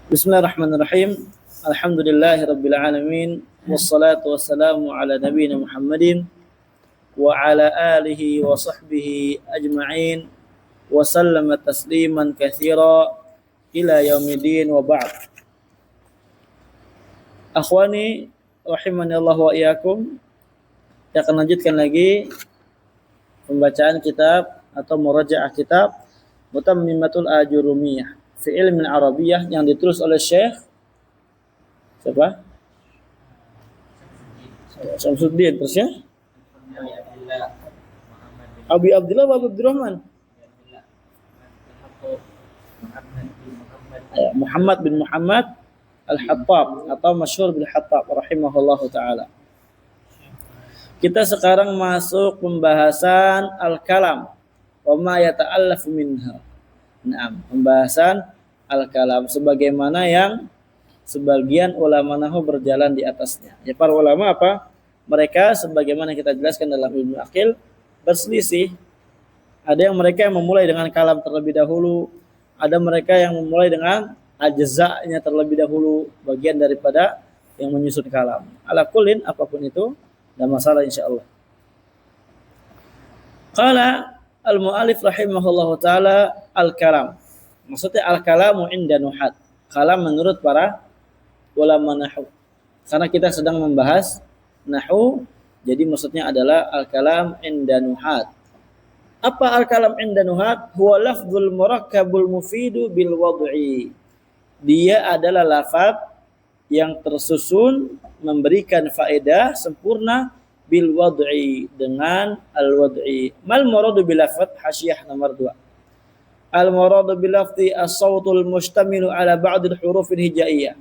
Bismillahirrahmanirrahim. Alhamdulillahirabbil alamin wassalatu wassalamu ala nabiyyina Muhammadin wa ala alihi wa sahbihi ajma'in wa sallama tasliman katsira ila yaumiddin wa ba'd. Akhwani rahimani Allah wa iyyakum. Kita akan lanjutkan lagi pembacaan kitab atau murajaah kitab Mutammimatul Ajurumiyah fi ilmi Arabiyyah yang ditulis oleh Syekh siapa? Syamsuddin, terus ya? Abi Abdullah Abu Abdurrahman. Muhammad bin Muhammad Al-Hattab atau masyhur bil Hattab rahimahullahu taala. Kita sekarang masuk pembahasan al-kalam wa ma yata'allafu minha. Naam, pembahasan al-kalam sebagaimana yang sebagian ulama nahwu berjalan di atasnya. Ya, para ulama apa? Mereka sebagaimana kita jelaskan dalam ilmu akil berselisih. Ada yang mereka yang memulai dengan kalam terlebih dahulu, ada mereka yang memulai dengan ajza'nya terlebih dahulu, bagian daripada yang menyusun kalam. Ala kullin apapun itu, tidak masalah insyaallah. Qala al-mu'allif rahimahullahu taala al-kalam. Maksudnya al-kalamu inda nuhat. Kalam menurut para ulama nahwu. Karena kita sedang membahas nahwu, jadi maksudnya adalah al-kalam inda nuhat. Apa al-kalam inda nuhat? Huwa lafdzul murakkabul mufidu bil wad'i. Dia adalah lafaz yang tersusun memberikan faedah sempurna bil wad'i, dengan al wad'i. Mal muradu bil lafz hasyah nomor 2. Al muradu bil lafzi as-sautul mustamilu ala ba'dil hurufil hijaiyah.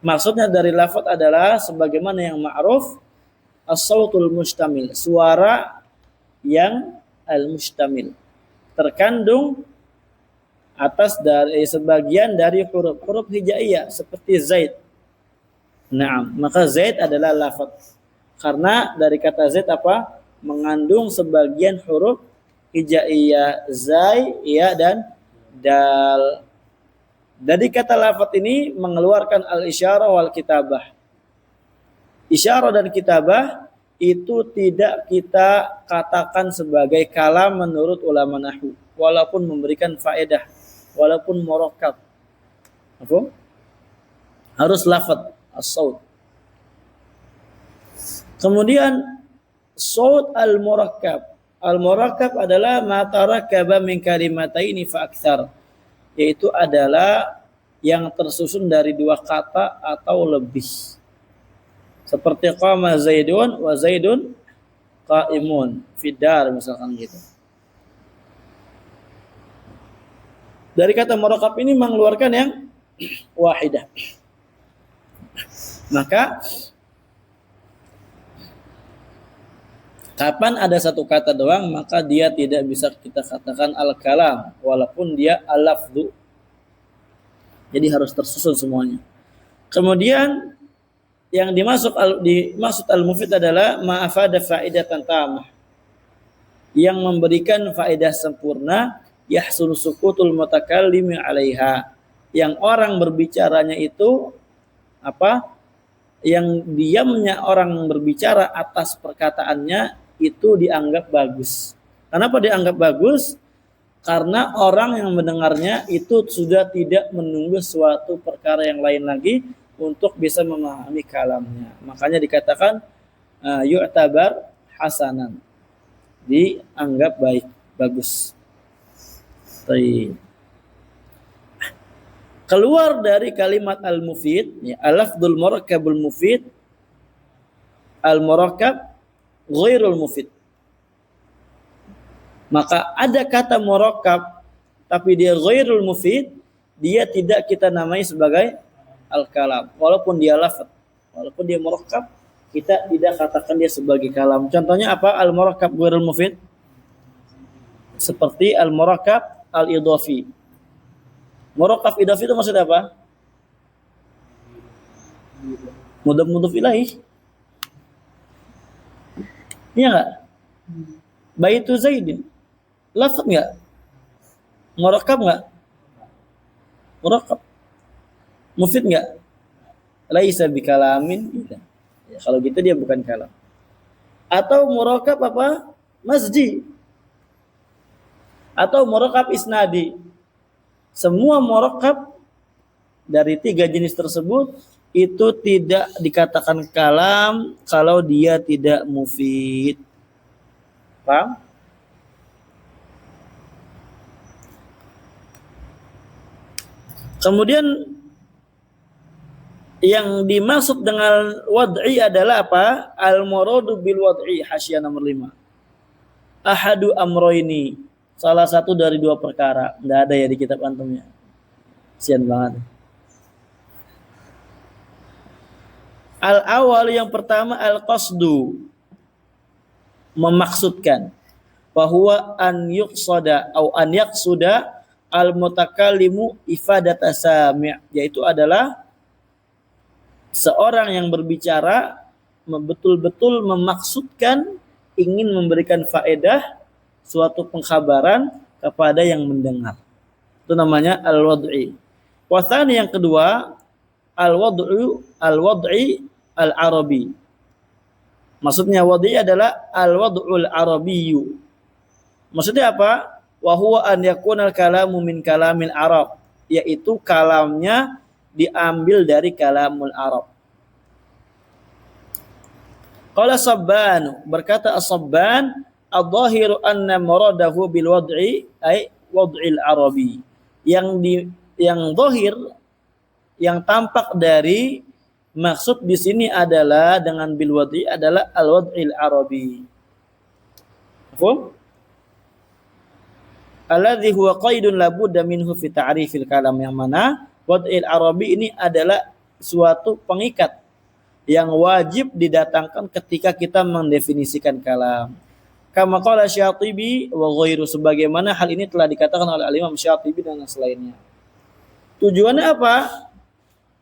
Maksudnya dari lafaz adalah sebagaimana yang ma'ruf as-sautul mustamil, suara yang al-mustamil, terkandung atas dari sebagian dari huruf-huruf hijaiyah seperti Zaid. Naam, maka Zaid adalah lafaz. Karena dari kata Zaid apa? Mengandung sebagian huruf hijaiyah, zai, ya dan dal. Dari kata lafaz ini mengeluarkan al-isyarah wal kitabah. Isyarah dan kitabah itu tidak kita katakan sebagai kalam menurut ulama nahwu, walaupun memberikan faedah, walaupun murakkab. Apa? Harus lafaz as-saut. Kemudian saut al-murakkab. Al-murakkab adalah ma tarakkaba min kalimataini fa aktsar, yaitu adalah yang tersusun dari dua kata atau lebih. Seperti qama Zaidun wa Zaidun qaimun fidar misalkan gitu. Dari kata murakkab ini mengeluarkan yang wahidah. Maka kapan ada satu kata doang, maka dia tidak bisa kita katakan al-kalam walaupun dia al-lafdu. Jadi harus tersusun semuanya. Kemudian yang dimaksud al-mufid adalah ma'afada faidatan tamah, yang memberikan faedah sempurna, yahsul sukutul mutakallimi 'alaiha, yang orang berbicaranya itu apa? Yang diamnya orang berbicara atas perkataannya itu dianggap bagus. Kenapa dianggap bagus? Karena orang yang mendengarnya itu sudah tidak menunggu suatu perkara yang lain lagi untuk bisa memahami kalamnya. Makanya dikatakan yu'tabar hasanan, dianggap baik, bagus. Baik. Keluar dari kalimat al-mufid, ya, al-lafdzul murakkabul mufid, al-murakkab ghairul mufid. Maka ada kata murakkab tapi dia ghairul mufid, dia tidak kita namai sebagai al-kalam, walaupun dia lafaz, walaupun dia murakkab, kita tidak katakan dia sebagai kalam. Contohnya apa? Al-murakkab ghairul mufid seperti al-murakkab al-idhafi. Murakkab idhafi itu maksudnya apa? Mudhaf ilaih. Iya enggak? Baitu Zaidin. Lafaz enggak? Murakkab enggak? Murakkab. Mufid enggak? Laisa bikalamin. Tidak. Ya, kalau gitu dia bukan kalam. Atau murakab apa? Masji. Atau murakab isnadi. Semua murakab dari 3 jenis tersebut itu tidak dikatakan kalam kalau dia tidak mufid. Paham? Kemudian yang dimaksud dengan wad'i adalah apa? Al-muradu bil wad'i, hasyiah nomor 5. Ahadu amroini, salah satu dari 2 perkara. Enggak ada ya di kitab antumnya. Sian banget. Al-awal yang pertama al-qasdu, memaksudkan. Bahwa an yuqsada atau an yaqsuda al-mutakallimu ifadata sami', yaitu adalah seorang yang berbicara betul-betul memaksudkan ingin memberikan faedah suatu pengkhabaran kepada yang mendengar. Itu namanya al-wad'i. Wasani yang kedua al-wad'i al-arabi. Maksudnya wad'i adalah al-wad'ul arabiyyu. Maksudnya apa? Wa huwa an yakuna al-kalamu min kalamil Arab, yaitu kalamnya diambil dari kalamul Arab. Qala Sabban, berkata As-Sabban, adh-dhahiru anna muradahu bil wad'i ay wad'il arabi. Yang zahir, yang tampak dari maksud di sini adalah dengan bil wad'i adalah al-wad'il arabi. Paham? Alladhi huwa qaidun la budda minhu fi ta'rifil kalam, yang mana wad'il arabi ini adalah suatu pengikat yang wajib didatangkan ketika kita mendefinisikan kalam. Kama qala Syatibi wa ghairu, sebagaimana hal ini telah dikatakan oleh Imam Syatibi dan selainnya. Tujuannya apa?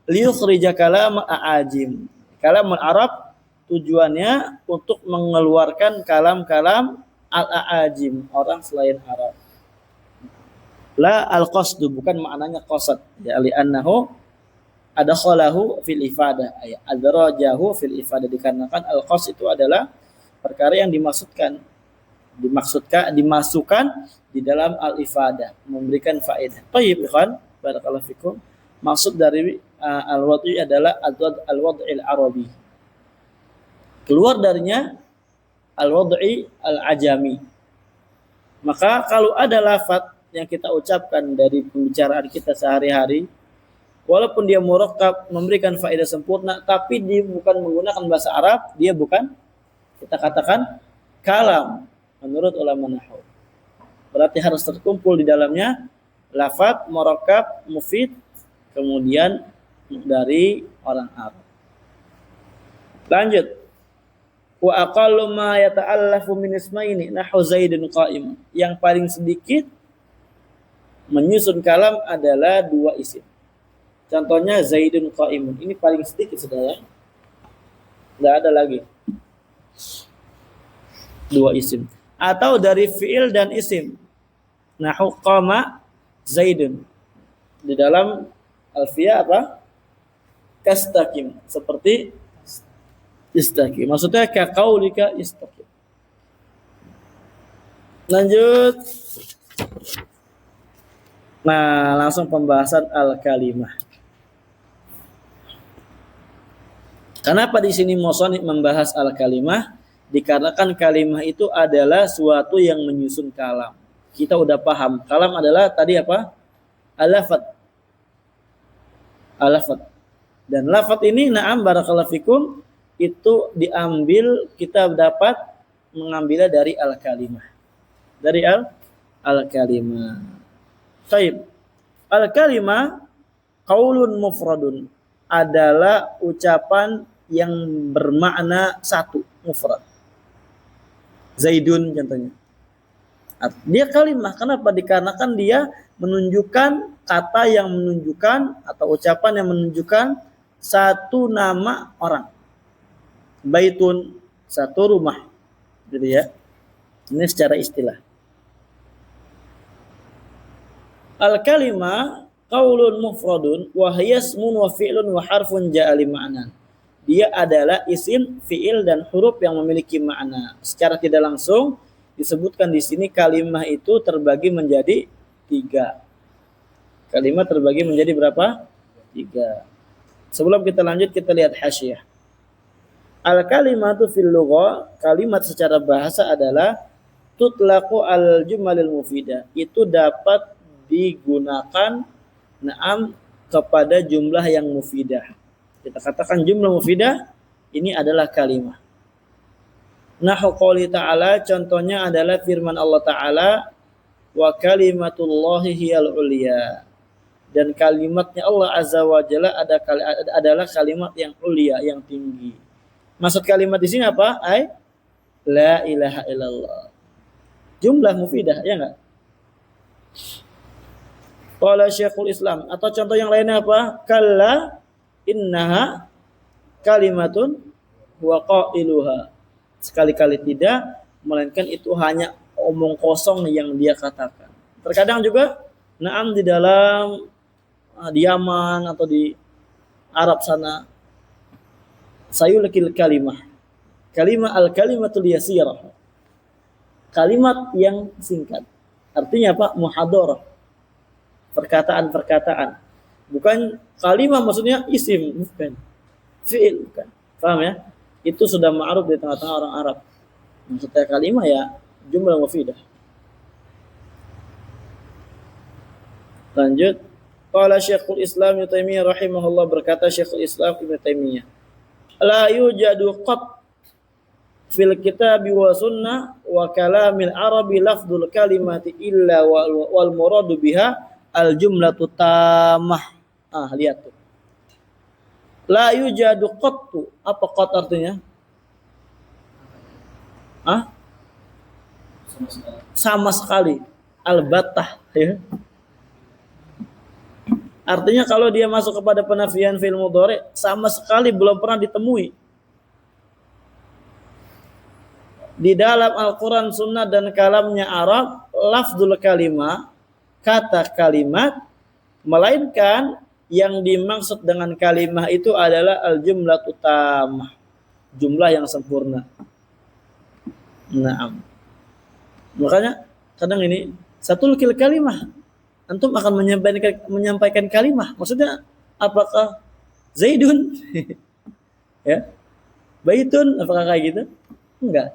Liyukhrija kalam a'ajim. Kalam Arab tujuannya untuk mengeluarkan kalam-kalam al-a'ajim, orang selain Arab. La al-qasdu, bukan maknanya qasad, ya, li'annahu adakhalahu fil ifadah, ay adrajahu fil ifadah, dikarenakan al-qasd itu adalah perkara yang dimasukkan di dalam al-ifadah, memberikan faedah. Baik, ikhwan, barakallahu fikum. Maksud dari al-wad'i adalah al-wad'il arabi. Keluar darinya al-wad'i al-ajami. Maka kalau ada lafaz yang kita ucapkan dari pembicaraan kita sehari-hari, walaupun dia murakkab, memberikan faedah sempurna, tapi dia bukan menggunakan bahasa Arab, dia bukan, kita katakan, kalam menurut ulama nahwu. Berarti harus terkumpul di dalamnya lafaz murakkab, mufid, kemudian dari orang Arab. Lanjut. Wa aqallu ma yata'allafu min ismaini nahwu Zaidun qa'im. Yang paling sedikit menyusun kalam adalah 2 isim. Contohnya Zaidun qa'imun. Ini paling sedikit, saudara. Enggak ada lagi 2 isim. Atau dari fi'il dan isim. Nahu qama Zaidun. Di dalam alfiyah apa? Kastaqim. Seperti istaqim. Maksudnya ka qaulika istaqim. Lanjut. Nah, langsung pembahasan al-kalimah. Kenapa di sini musannif membahas al-kalimah? Dikarenakan kalimah itu adalah suatu yang menyusun kalam. Kita udah paham. Kalam adalah tadi apa? Al-lafaz. Al-lafaz. Dan lafaz ini, na'am barakallahu fikum, itu diambil, kita dapat mengambilnya dari al-kalimah. Dari al-kalimah. Baik. Al-kalimah qaulun mufradun, adalah ucapan yang bermakna satu, mufrad. Zaidun contohnya. Dia kalimah, kenapa? Dikarenakan dia menunjukkan kata yang menunjukkan atau ucapan yang menunjukkan satu nama orang. Baitun, satu rumah. Gitu ya. Ini secara istilah. Al-kalimah qaulun mufradun wa hiya ismun wa fi'lun wa harfun ja'a li ma'nan. Dia adalah isim, fi'il dan huruf yang memiliki makna. Secara tidak langsung disebutkan di sini kalimat itu terbagi menjadi 3. Kalimat terbagi menjadi berapa? 3. Sebelum kita lanjut kita lihat hasyiah. Al-kalimatu fil lughah, kalimat secara bahasa adalah tutlaqu al-jumalil mufidah. Itu dapat digunakan na'am kepada jumlah yang mufidah. Kita katakan jumlah mufidah ini adalah kalimat. Nahu qouli ta'ala, contohnya adalah firman Allah Ta'ala, wa kalimatullahi hiyal ulya. Dan kalimatnya Allah Azza wa Jalla adalah kalimat yang ulia, yang tinggi. Maksud kalimat di sini apa? La ilaha illallah. Jumlah mufidah, ya enggak? Qala Syekhul Islam, atau contoh yang lainnya apa? Kalla innaha kalimatun wa qailuha. Sekali-kali tidak, melainkan itu hanya omong kosong yang dia katakan. Terkadang juga na'am di dalam di Yaman atau di Arab sana sayulkil kalimah. Kalimah al-kalimatul yasirah. Kalimat yang singkat. Artinya apa? Muhadarah. Perkataan-perkataan. Bukan kalimat maksudnya isim, bukan. Fi'il, bukan. Paham ya? Itu sudah ma'ruf di tengah-tengah orang Arab. Maksudnya kalimat ya jumlah mufidah. Lanjut. Qala Syekhul Islam Ibnu Taimiyah rahimahullah, berkata Syekhul Islam Ibnu Taimiyah, la yujadu qat fil kitabi wa sunnah wa kalamil arabi lafdul kalimati illa wal muradu biha al jumlatu tamah. Lihat tuh. La yujadu qattu. Apa qat artinya? Sama sekali. Albatah, ya. Artinya kalau dia masuk kepada penafian fi'il mudhari sama sekali belum pernah ditemui di dalam Al-Quran, Sunnah dan kalamnya Arab lafzul kalimah, kata kalimat, melainkan yang dimaksud dengan kalimah itu adalah al-jumlah tamah, jumlah yang sempurna. Naam. Makanya kadang ini satul kalimah, antum akan menyampaikan kalimah. Maksudnya apakah Zaidun? Ya. Baitun, apakah kayak gitu? Enggak.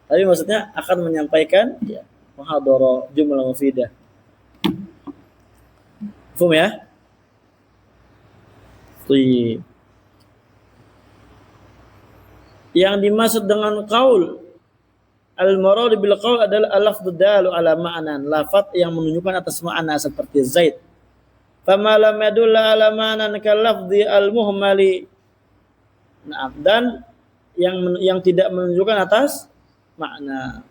Tapi maksudnya akan menyampaikan ya muhadarah jumlah mufidah. Faham ya? Yang dimaksud dengan qaul al-murad bil qaul adalah al-lafdhu dalu ala ma'nan, lafaz yang menunjukkan atas makna seperti Zaid. Fama lam yadulla ala ma'nan kal lafdhi al-muhmali. Nah, dan yang tidak menunjukkan atas makna.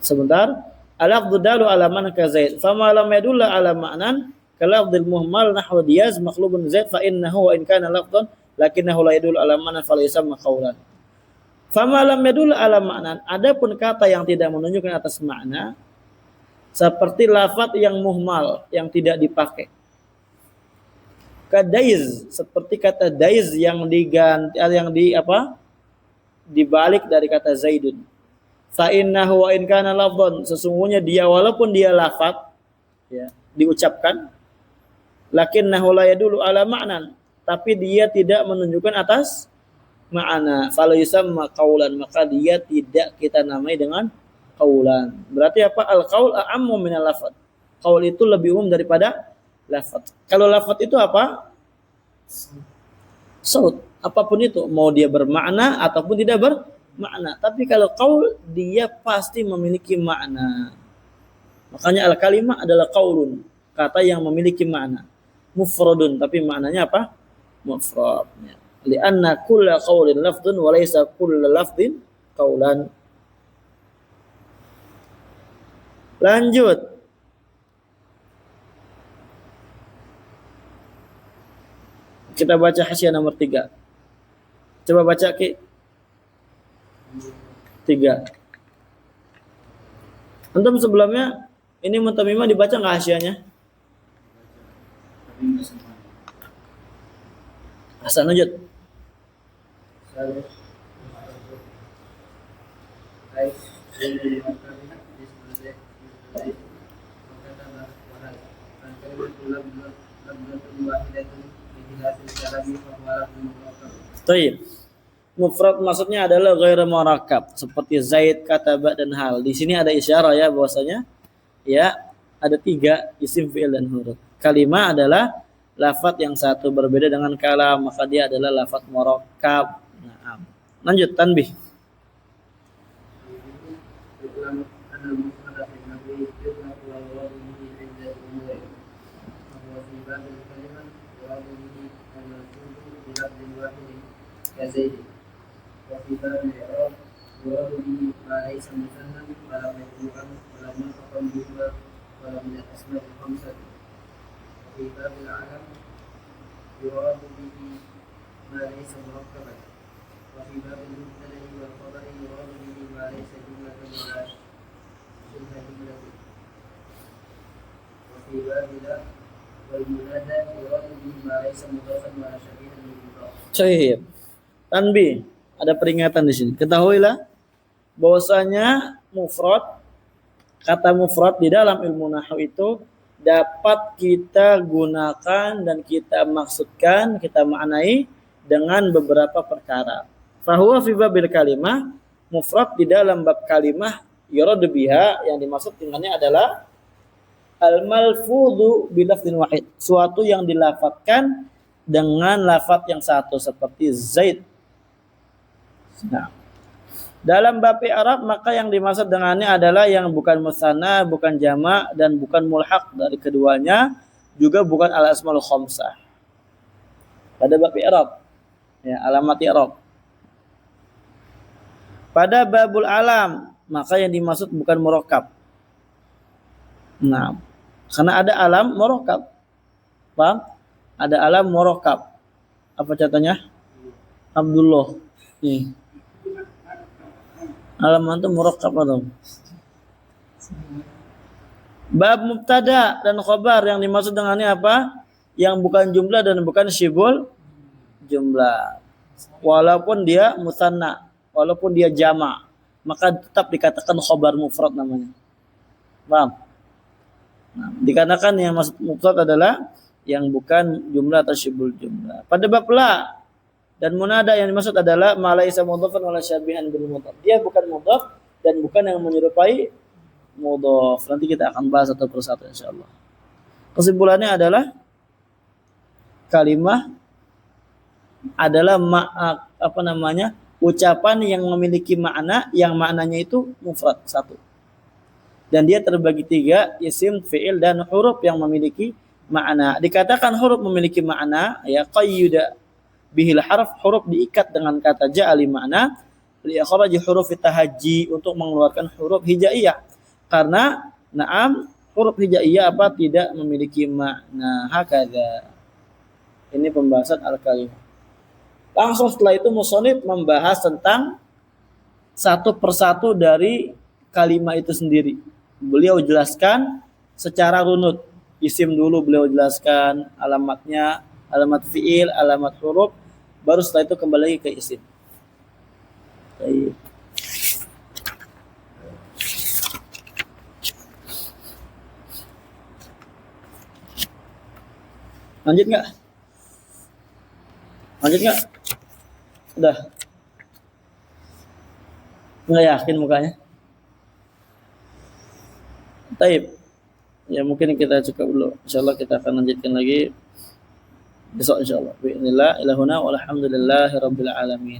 Sebentar, al-lafdhu dalu ala ma'nan ka Zaid. Fama lam yadulla ala ma'nan kal lafdhil muhmal nahwa diyaz maqlubun Zaid fa innahu wa in kana lafdhan lakinnahu la yadullu ala ma'nan falaysa maqaulan. Fama lam yadullu ala ma'nan, adapun kata yang tidak menunjukkan atas makna seperti lafaz yang muhmal yang tidak dipakai. Kadaiz, seperti kata daiz yang diganti dibalik dari kata Zaidun. Fa innahu wa in kana lafdhan, sesungguhnya dia walaupun dia lafaz ya diucapkan, lakinnahu la yadullu ala ma'nan, tapi dia tidak menunjukkan atas makna. Falaysa maqaulan, maka dia tidak kita namai dengan qaulan. Berarti apa? Al-qaul a'ammu minal lafaz. Qaul itu lebih umum daripada lafaz. Kalau lafaz itu apa? Saut. Apapun itu, mau dia bermakna ataupun tidak bermakna. Tapi kalau qaul dia pasti memiliki makna. Makanya al-kalimah adalah qaulun, kata yang memiliki makna. Mufradun, tapi maknanya apa? Mufrad. Lianna kulla qaulin lafdun wa laysa kulla lafdin qaulan. Lanjut. Kita baca hasyiah nomor 3. Coba baca Ki. 3. Antum sebelumnya ini mutamimah dibaca nggak hasyiahnya? Hasan lanjut. Baik. Mufrad maksudnya adalah ghairu murakkab seperti Zaid, Kataba dan Hal. Di sini ada isyarah ya bahwasanya ya ada 3 isim, fi'il dan huruf. Kalimah adalah lafaz yang satu berbeda dengan kalam, maka dia adalah lafaz murakkab. Nah, lanjut tanbih. وفي باب الإعراب يراد به ما ليس مثنى ولا مجموعا ولا منطقا بهما ولا من الأسماء الخمسة. وفي باب العلم يراد به ما ليس مركبا. وفي باب المبتدأ والخبر يراد به ما ليس جملة ولا شبه جملة. وفي باب لا والمنادى يراد به ما ليس مضافا ولا شبيها بالمضاف. Baik. Tanbih, ada peringatan di sini. Ketahuilah bahwasanya mufrad, kata mufrad di dalam ilmu nahwu itu dapat kita gunakan dan kita maksudkan, kita maknai dengan beberapa perkara. Fahuwa fi babil kalimah, mufrad di dalam bab kalimah yuradu biha, yang dimaksud dengannya adalah al-malfudhu bi lafdhin wahid, suatu yang dilafadzkan dengan lafaz yang satu seperti Zaid. Nah, dalam bab i'rab maka yang dimaksud dengannya adalah yang bukan musanna, bukan jamak dan bukan mulhaq dari keduanya, juga bukan al-asmaul khamsah. Pada bab i'rab ya, alamat i'rab. Pada babul alam maka yang dimaksud bukan murakkab. Nah, karena ada alam murakkab. Paham? Ada alam murakkab. Apa contohnya? Abdullah. Nih. Alam itu murakkab atau? Bab mubtada dan khabar yang dimaksud dengannya apa? Yang bukan jumlah dan bukan syibul jumlah. Walaupun dia musanna, walaupun dia jama', maka tetap dikatakan khabar mufrad namanya. Paham? Nah, dikarenakan yang maksud mufrad adalah yang bukan jumlah atau syibul jumlah. Pada bab la dan munada yang dimaksud adalah ma laisa mudhafan wala syabihan bil mudhaf. Dia bukan mudhaf dan bukan yang menyerupai mudhaf. Nanti kita akan bahas satu persatu insyaallah. Kesimpulannya adalah kalimah adalah ucapan yang memiliki makna, yang maknanya itu mufrad satu. Dan dia terbagi 3, isim, fi'il dan huruf yang memiliki makna. Dikatakan huruf memiliki makna ya, qayyuda bihil harf, huruf diikat dengan kata ja'ali makna, li ikhraji huruf tahajji, untuk mengeluarkan huruf hijaiyah. Karena na'am huruf hijaiyah apa tidak memiliki makna. Hakadha. Ini pembahasan al-kalimah. Langsung setelah itu musannif membahas tentang satu persatu dari kalimat itu sendiri. Beliau jelaskan secara runut. Isim dulu beliau jelaskan alamatnya, alamat fi'il, alamat huruf, baru setelah itu kembali lagi ke isim. Baik. Lanjut nggak? Lanjut nggak? Udah. Nggak yakin mukanya? Taib. Ya mungkin kita cukup dulu. Insyaallah kita akan lanjutkan lagi besok insyaallah. Bismillah ilahuna walhamdulillahirabbil alamin.